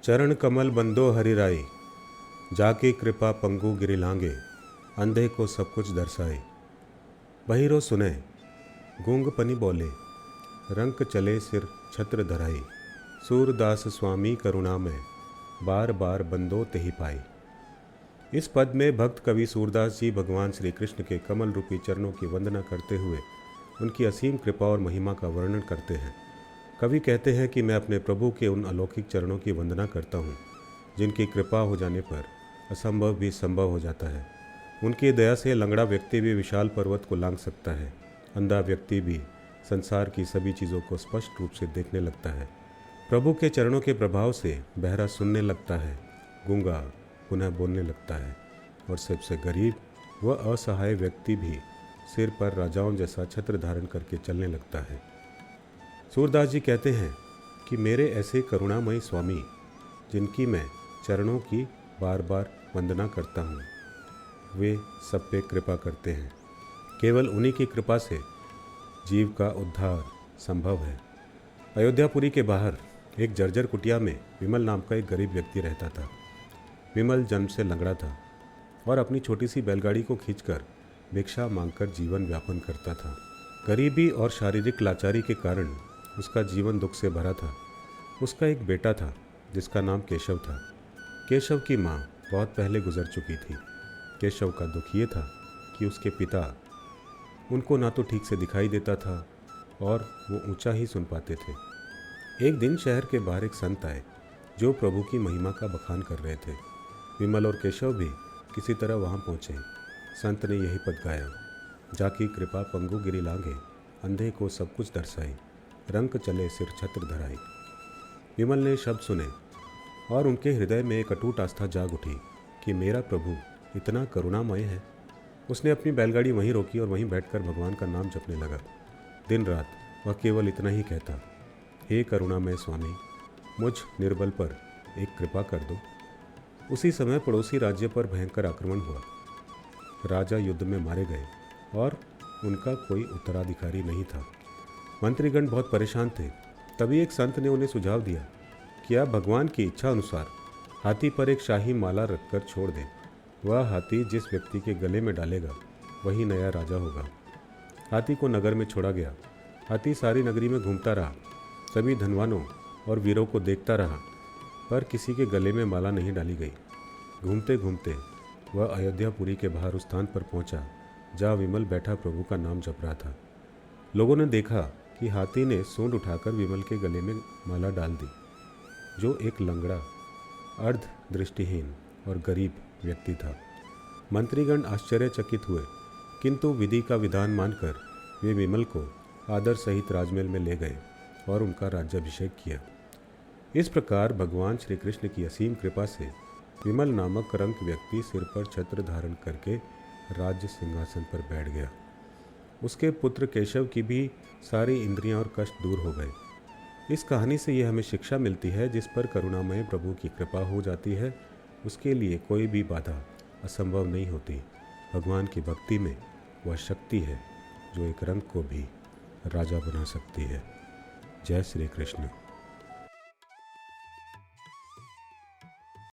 चरण कमल बंदो हरिराई, जाकी कृपा पंगु गिरि लांगे, अंधे को सब कुछ दर्शाए। बहिरो सुने, गूंग पनी बोले, रंक चले सिर छत्र धराई। सूरदास स्वामी करुणा में, बार बार बंदो तेहि पाई। इस पद में भक्त कवि सूरदास जी भगवान श्री कृष्ण के कमल रूपी चरणों की वंदना करते हुए उनकी असीम कृपा और महिमा का वर्णन करते हैं। कवि कहते हैं कि मैं अपने प्रभु के उन अलौकिक चरणों की वंदना करता हूँ जिनकी कृपा हो जाने पर असंभव भी संभव हो जाता है। उनकी दया से लंगड़ा व्यक्ति भी विशाल पर्वत को लांघ सकता है, अंधा व्यक्ति भी संसार की सभी चीज़ों को स्पष्ट रूप से देखने लगता है। प्रभु के चरणों के प्रभाव से बहरा सुनने लगता है, गूंगा पुनः बोलने लगता है और सबसे गरीब व असहाय व्यक्ति भी सिर पर राजाओं जैसा छत्र धारण करके चलने लगता है। सूरदास जी कहते हैं कि मेरे ऐसे करुणामयी स्वामी जिनकी मैं चरणों की बार बार वंदना करता हूँ, वे सब पे कृपा करते हैं। केवल उन्हीं की कृपा से जीव का उद्धार संभव है। अयोध्यापुरी के बाहर एक जर्जर कुटिया में विमल नाम का एक गरीब व्यक्ति रहता था। विमल जन्म से लंगड़ा था और अपनी छोटी सी बैलगाड़ी को खींचकर भिक्षा मांगकर जीवन व्यापन करता था। गरीबी और शारीरिक लाचारी के कारण उसका जीवन दुख से भरा था। उसका एक बेटा था जिसका नाम केशव था। केशव की माँ बहुत पहले गुजर चुकी थी। केशव का दुख ये था कि उसके पिता उनको ना तो ठीक से दिखाई देता था और वो ऊंचा ही सुन पाते थे। एक दिन शहर के बाहर एक संत आए जो प्रभु की महिमा का बखान कर रहे थे। विमल और केशव भी किसी तरह वहाँ पहुँचे। संत ने यही पद गाया, जाकी कृपा पंगु गिरि लांघे, अंधे को सब कुछ दर्शाई, रंक चले सिर छत्र धराई। विमल ने शब्द सुने और उनके हृदय में एक अटूट आस्था जाग उठी कि मेरा प्रभु इतना करुणामय है। उसने अपनी बैलगाड़ी वहीं रोकी और वहीं बैठकर भगवान का नाम जपने लगा। दिन रात वह केवल इतना ही कहता, हे करुणामय स्वामी, मुझ निर्बल पर एक कृपा कर दो। उसी समय पड़ोसी राज्य पर भयंकर आक्रमण हुआ। राजा युद्ध में मारे गए और उनका कोई उत्तराधिकारी नहीं था। मंत्रीगण बहुत परेशान थे। तभी एक संत ने उन्हें सुझाव दिया कि आप भगवान की इच्छा अनुसार हाथी पर एक शाही माला रखकर छोड़ दें। वह हाथी जिस व्यक्ति के गले में डालेगा वही नया राजा होगा। हाथी को नगर में छोड़ा गया। हाथी सारी नगरी में घूमता रहा, सभी धनवानों और वीरों को देखता रहा, पर किसी के गले में माला नहीं डाली गई। घूमते घूमते वह अयोध्यापुरी के बाहर उस स्थान पर पहुंचा जहाँ विमल बैठा प्रभु का नाम जप रहा था। लोगों ने देखा कि हाथी ने सूंड उठाकर विमल के गले में माला डाल दी, जो एक लंगड़ा, अर्ध दृष्टिहीन और गरीब व्यक्ति था। मंत्रीगण आश्चर्यचकित हुए, किंतु विधि का विधान मानकर वे विमल को आदर सहित राजमहल में ले गए और उनका राज्याभिषेक किया। इस प्रकार भगवान श्री कृष्ण की असीम कृपा से विमल नामक रंक व्यक्ति सिर पर छत्र धारण करके राज्य सिंहासन पर बैठ गया। उसके पुत्र केशव की भी सारी इंद्रियां और कष्ट दूर हो गए। इस कहानी से यह हमें शिक्षा मिलती है, जिस पर करुणामय प्रभु की कृपा हो जाती है उसके लिए कोई भी बाधा असंभव नहीं होती। भगवान की भक्ति में वह शक्ति है जो एक रंक को भी राजा बना सकती है। जय श्री कृष्ण।